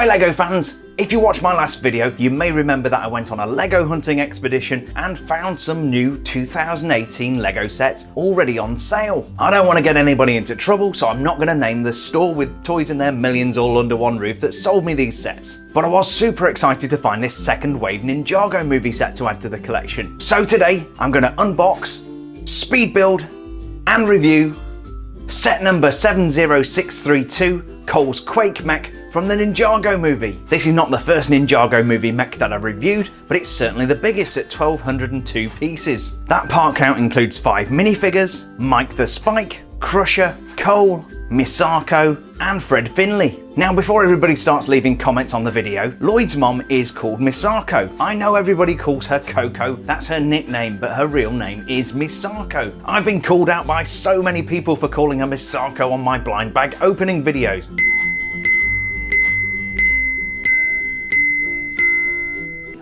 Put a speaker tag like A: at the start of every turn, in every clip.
A: Hi LEGO fans! If you watched my last video, you may remember that I went on a LEGO hunting expedition and found some new 2018 LEGO sets already on sale. I don't want to get anybody into trouble, so I'm not going to name the store with toys in their millions all under one roof that sold me these sets. But I was super excited to find this second wave Ninjago movie set to add to the collection. So today, I'm going to unbox, speed build, and review set number 70632, Cole's Quake Mech from the Ninjago movie. This is not the first Ninjago movie mech that I've reviewed, but it's certainly the biggest at 1,202 pieces. That part count includes 5 minifigures, Mike the Spike, Crusher, Cole, Misako, and Fred Finley. Now before everybody starts leaving comments on the video, Lloyd's mom is called Misako. I know everybody calls her Koko, that's her nickname, but her real name is Misako. I've been called out by so many people for calling her Misako on my blind bag opening videos.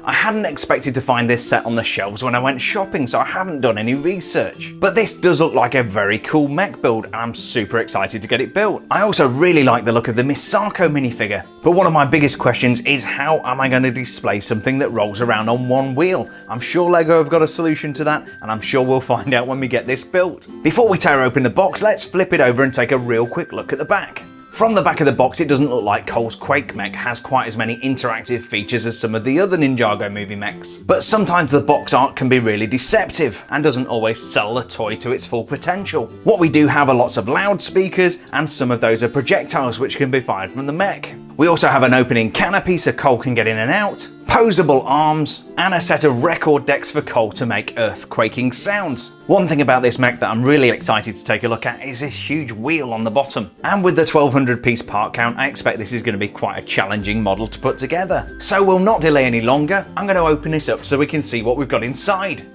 A: I hadn't expected to find this set on the shelves when I went shopping, so I haven't done any research. But this does look like a very cool mech build, and I'm super excited to get it built. I also really like the look of the Misako minifigure. But one of my biggest questions is, how am I going to display something that rolls around on one wheel? I'm sure LEGO have got a solution to that, and I'm sure we'll find out when we get this built. Before we tear open the box, let's flip it over and take a real quick look at the back. From the back of the box, it doesn't look like Cole's Quake Mech has quite as many interactive features as some of the other Ninjago movie mechs. But sometimes the box art can be really deceptive and doesn't always sell the toy to its full potential. What we do have are lots of loudspeakers, and some of those are projectiles which can be fired from the mech. We also have an opening canopy so Cole can get in and out, posable arms, and a set of record decks for Cole to make earth-quaking sounds. One thing about this mech that I'm really excited to take a look at is this huge wheel on the bottom. And with the 1,200 piece part count, I expect this is going to be quite a challenging model to put together. So we'll not delay any longer, I'm going to open this up so we can see what we've got inside.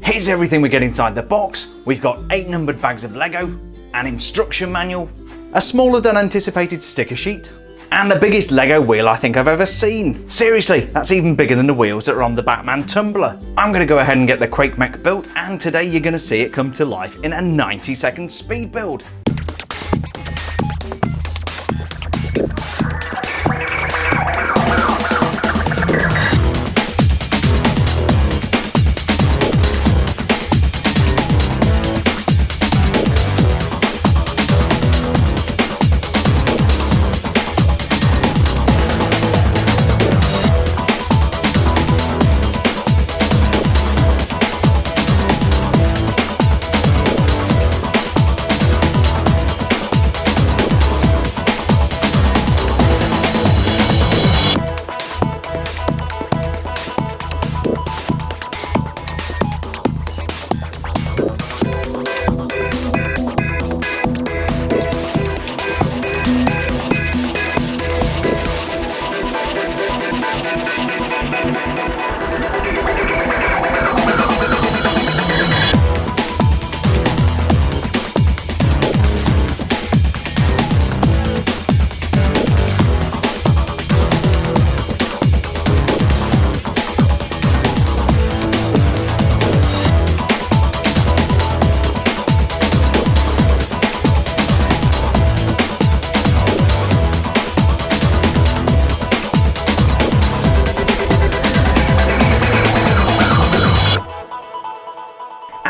A: Here's everything we get inside the box. We've got 8 numbered bags of Lego, an instruction manual, a smaller than anticipated sticker sheet, and the biggest Lego wheel I think I've ever seen. Seriously, that's even bigger than the wheels that are on the Batman tumbler. I'm going to go ahead and get the Quake Mech built, and today you're going to see it come to life in a 90-second speed build.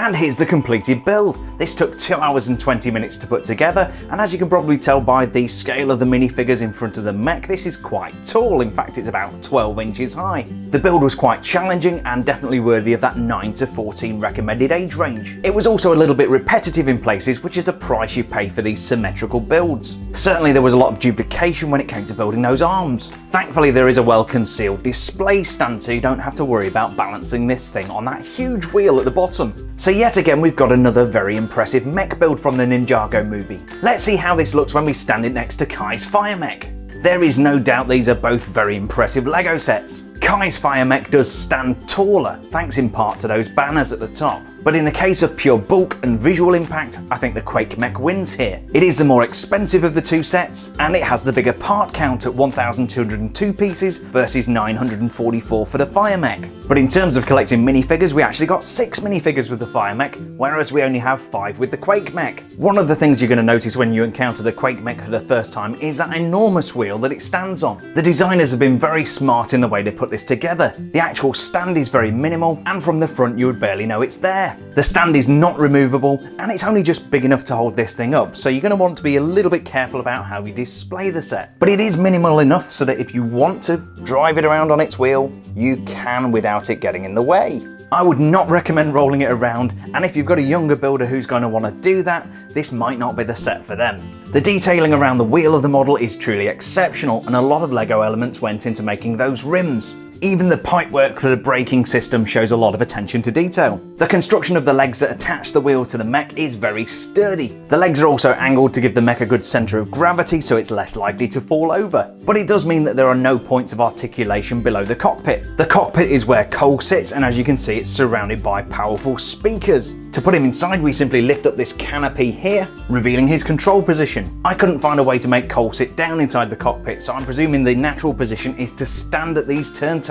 A: And here's the completed build. This took 2 hours and 20 minutes to put together, and as you can probably tell by the scale of the minifigures in front of the mech, this is quite tall. In fact, it's about 12 inches high. The build was quite challenging and definitely worthy of that 9 to 14 recommended age range. It was also a little bit repetitive in places, which is the price you pay for these symmetrical builds. Certainly there was a lot of duplication when it came to building those arms. Thankfully there is a well-concealed display stand, so you don't have to worry about balancing this thing on that huge wheel at the bottom. So yet again we've got another very impressive mech build from the Ninjago movie. Let's see how this looks when we stand it next to Kai's fire mech. There is no doubt these are both very impressive LEGO sets. Kai's fire mech does stand taller, thanks in part to those banners at the top. But in the case of pure bulk and visual impact, I think the Quake Mech wins here. It is the more expensive of the two sets, and it has the bigger part count at 1,202 pieces versus 944 for the Fire Mech. But in terms of collecting minifigures, we actually got 6 minifigures with the Fire Mech, whereas we only have 5 with the Quake Mech. One of the things you're going to notice when you encounter the Quake Mech for the first time is that enormous wheel that it stands on. The designers have been very smart in the way they put this together. The actual stand is very minimal, and from the front you would barely know it's there. The stand is not removable, and it's only just big enough to hold this thing up, so you're going to want to be a little bit careful about how you display the set. But it is minimal enough so that if you want to drive it around on its wheel, you can without it getting in the way. I would not recommend rolling it around, and if you've got a younger builder who's going to want to do that, this might not be the set for them. The detailing around the wheel of the model is truly exceptional, and a lot of LEGO elements went into making those rims. Even the pipework for the braking system shows a lot of attention to detail. The construction of the legs that attach the wheel to the mech is very sturdy. The legs are also angled to give the mech a good centre of gravity, so it's less likely to fall over. But it does mean that there are no points of articulation below the cockpit. The cockpit is where Cole sits, and as you can see, it's surrounded by powerful speakers. To put him inside, we simply lift up this canopy here, revealing his control position. I couldn't find a way to make Cole sit down inside the cockpit, so I'm presuming the natural position is to stand at these turntables.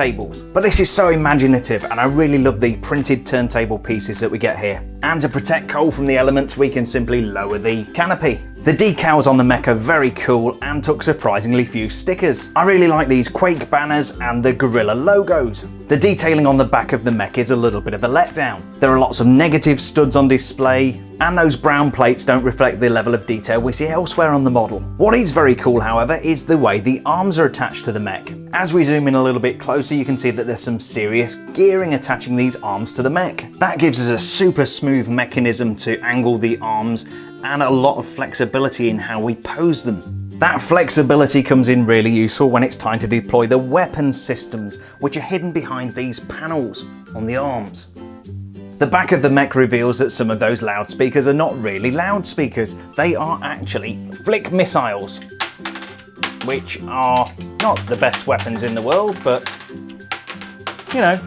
A: But this is so imaginative, and I really love the printed turntable pieces that we get here. And to protect Cole from the elements, we can simply lower the canopy. The decals on the mech are very cool and took surprisingly few stickers. I really like these Quake banners and the Gorilla logos. The detailing on the back of the mech is a little bit of a letdown. There are lots of negative studs on display, and those brown plates don't reflect the level of detail we see elsewhere on the model. What is very cool, however, is the way the arms are attached to the mech. As we zoom in a little bit closer, you can see that there's some serious gearing attaching these arms to the mech. That gives us a super smooth mechanism to angle the arms and a lot of flexibility in how we pose them. That flexibility comes in really useful when it's time to deploy the weapon systems, which are hidden behind these panels on the arms. The back of the mech reveals that some of those loudspeakers are not really loudspeakers, they are actually flick missiles, which are not the best weapons in the world, but you know,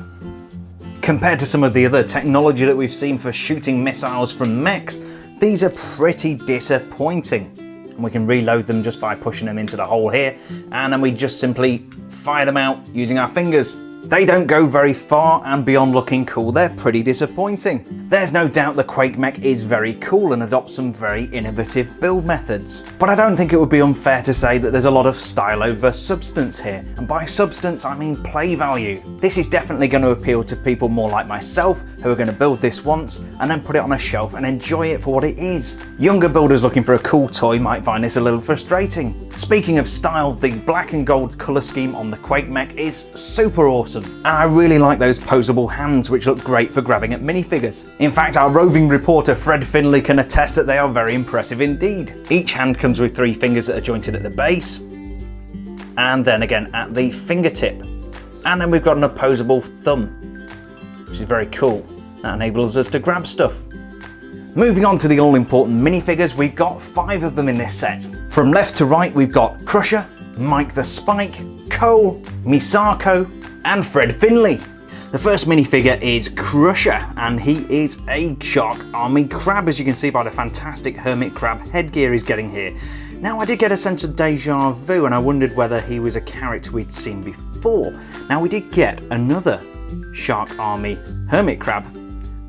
A: compared to some of the other technology that we've seen for shooting missiles from mechs, these are pretty disappointing. And we can reload them just by pushing them into the hole here, and then we just simply fire them out using our fingers. They don't go very far, and beyond looking cool, they're pretty disappointing. There's no doubt the Quake Mech is very cool and adopts some very innovative build methods. But I don't think it would be unfair to say that there's a lot of style over substance here. And by substance, I mean play value. This is definitely going to appeal to people more like myself, who are going to build this once and then put it on a shelf and enjoy it for what it is. Younger builders looking for a cool toy might find this a little frustrating. Speaking of style, the black and gold colour scheme on the Quake Mech is super awesome. And I really like those poseable hands, which look great for grabbing at minifigures. In fact, our roving reporter Fred Finley can attest that they are very impressive indeed. Each hand comes with 3 fingers that are jointed at the base, and then again at the fingertip. And then we've got an opposable thumb, which is very cool. That enables us to grab stuff. Moving on to the all-important minifigures, we've got 5 of them in this set. From left to right, we've got Crusher, Mike the Spike, Cole, Misako, and Fred Finley. The first minifigure is Crusher, and he is a Shark Army crab, as you can see by the fantastic hermit crab headgear he's getting here. Now, I did get a sense of deja vu, and I wondered whether he was a character we'd seen before. Now, we did get another Shark Army hermit crab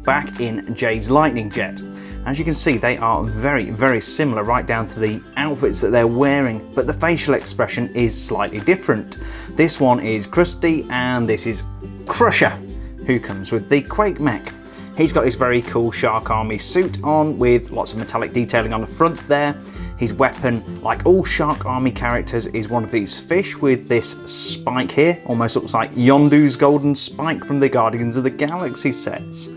A: back in Jay's Lightning Jet. As you can see, they are very, very similar right down to the outfits that they're wearing, but the facial expression is slightly different. This one is Krusty, and this is Crusher, who comes with the Quake Mech. He's got this very cool Shark Army suit on with lots of metallic detailing on the front there. His weapon, like all Shark Army characters, is one of these fish with this spike here. Almost looks like Yondu's golden spike from the Guardians of the Galaxy sets.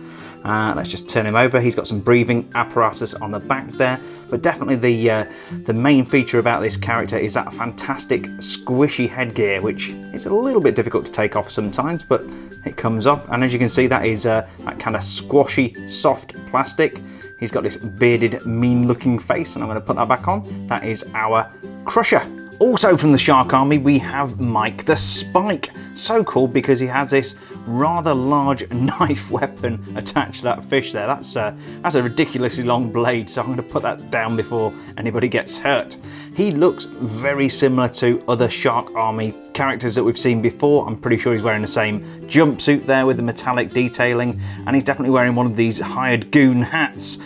A: Let's just turn him over. He's got some breathing apparatus on the back there, but definitely the main feature about this character is that fantastic squishy headgear, which is a little bit difficult to take off sometimes, but it comes off. And as you can see, that is that kind of squashy, soft plastic. He's got this bearded, mean-looking face, and I'm going to put that back on. That is our Crusher. Also from the Shark Army, we have Mike the Spike. So cool because he has this rather large knife weapon attached to that fish there. That's a ridiculously long blade, so I'm going to put that down before anybody gets hurt. He looks very similar to other Shark Army characters that we've seen before. I'm pretty sure he's wearing the same jumpsuit there with the metallic detailing, and he's definitely wearing one of these hired goon hats.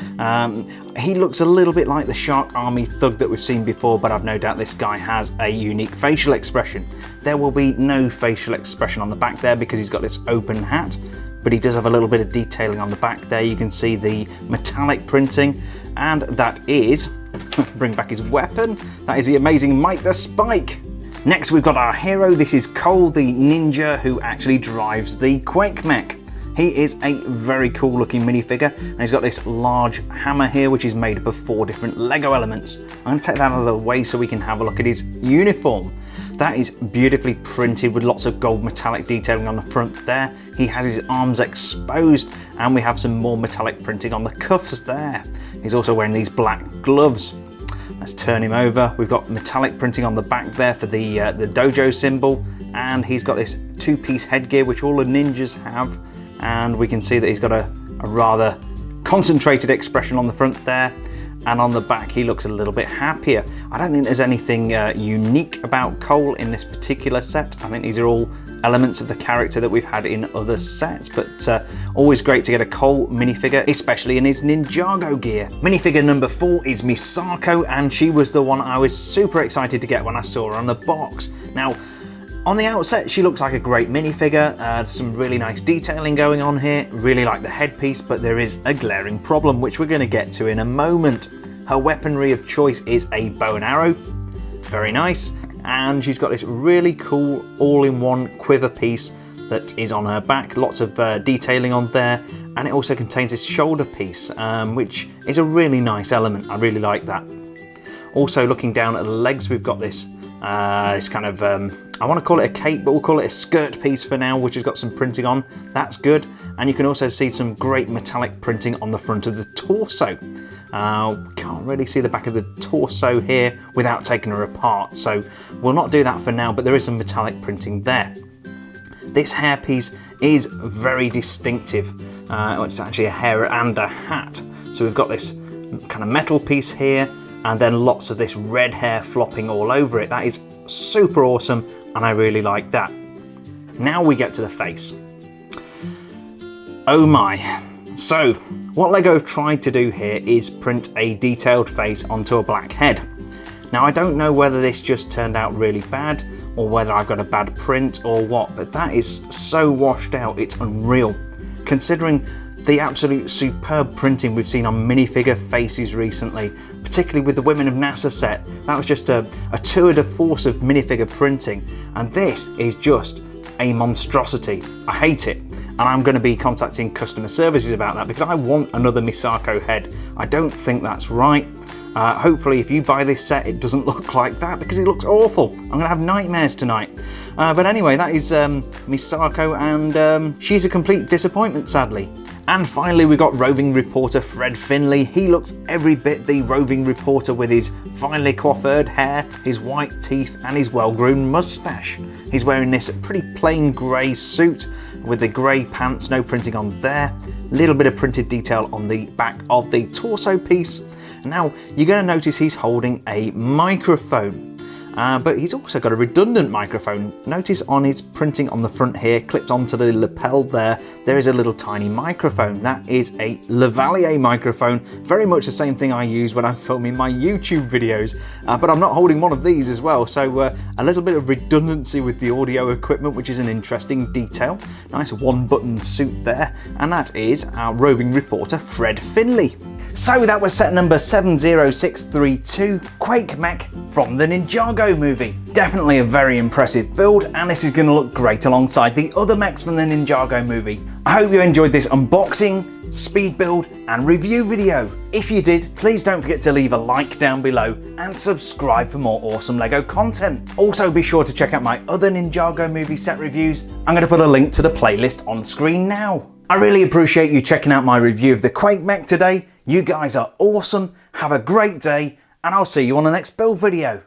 A: He looks a little bit like the Shark Army thug that we've seen before, but I've no doubt this guy has a unique facial expression. There will be no facial expression on the back there because he's got this open hat, but he does have a little bit of detailing on the back there. You can see the metallic printing, and that is, bring back his weapon, that is the amazing Mike the Spike. Next we've got our hero. This is Cole the ninja who actually drives the Quake Mech. He is a very cool looking minifigure, and he's got this large hammer here which is made up of 4 different Lego elements. I'm going to take that out of the way so we can have a look at his uniform. That is beautifully printed with lots of gold metallic detailing on the front there. He has his arms exposed, and we have some more metallic printing on the cuffs there. He's also wearing these black gloves. Let's turn him over. We've got metallic printing on the back there for the dojo symbol, and he's got this 2-piece headgear which all the ninjas have, and we can see that he's got a rather concentrated expression on the front there, and on the back he looks a little bit happier. I don't think there's anything unique about Cole in this particular set. I think these are all elements of the character that we've had in other sets, but always great to get a Cole minifigure, especially in his Ninjago gear. Minifigure number 4 is Misako, and she was the one I was super excited to get when I saw her on the box. Now, on the outset, she looks like a great minifigure, some really nice detailing going on here, really like the headpiece, but there is a glaring problem which we're going to get to in a moment. Her weaponry of choice is a bow and arrow, very nice, and she's got this really cool all-in-one quiver piece that is on her back, lots of detailing on there, and it also contains this shoulder piece, which is a really nice element. I really like that. Also, looking down at the legs, we've got this kind of, I want to call it a cape, but we'll call it a skirt piece for now, which has got some printing on. That's good. And you can also see some great metallic printing on the front of the torso. Can't really see the back of the torso here without taking her apart, so we'll not do that for now, but there is some metallic printing there. This hairpiece is very distinctive. It's actually a hair and a hat. So we've got this kind of metal piece here, and then lots of this red hair flopping all over it. That is super awesome, and I really like that. Now we get to the face. Oh my. So, what LEGO have tried to do here is print a detailed face onto a black head. Now, I don't know whether this just turned out really bad, or whether I've got a bad print or what, but that is so washed out, it's unreal. Considering the absolute superb printing we've seen on minifigure faces recently, particularly with the Women of NASA set, that was just a tour de force of minifigure printing, and this is just a monstrosity. I hate it, and I'm going to be contacting customer services about that because I want another Misako head. I don't think that's right. Hopefully if you buy this set it doesn't look like that because it looks awful. I'm going to have nightmares tonight. But anyway, that is Misako, and she's a complete disappointment, sadly. And finally we've got roving reporter Fred Finley. He looks every bit the roving reporter with his finely coiffured hair, his white teeth and his well-groomed moustache. He's wearing this pretty plain grey suit with the grey pants, no printing on there. Little bit of printed detail on the back of the torso piece. Now you're going to notice he's holding a microphone. But he's also got a redundant microphone. Notice on his printing on the front here, clipped onto the lapel there is a little tiny microphone. That is a lavalier microphone, very much the same thing I use when I'm filming my YouTube videos, but I'm not holding one of these as well, so a little bit of redundancy with the audio equipment, which is an interesting detail. Nice one-button suit there, and that is our roving reporter Fred Finley. So that was set number 70632, Quake Mech from the Ninjago movie. Definitely a very impressive build, and this is going to look great alongside the other mechs from the Ninjago movie. I hope you enjoyed this unboxing, speed build and review video. If you did, please don't forget to leave a like down below and subscribe for more awesome LEGO content. Also be sure to check out my other Ninjago movie set reviews. I'm going to put a link to the playlist on screen now. I really appreciate you checking out my review of the Quake Mech today. You guys are awesome, have a great day, and I'll see you on the next build video.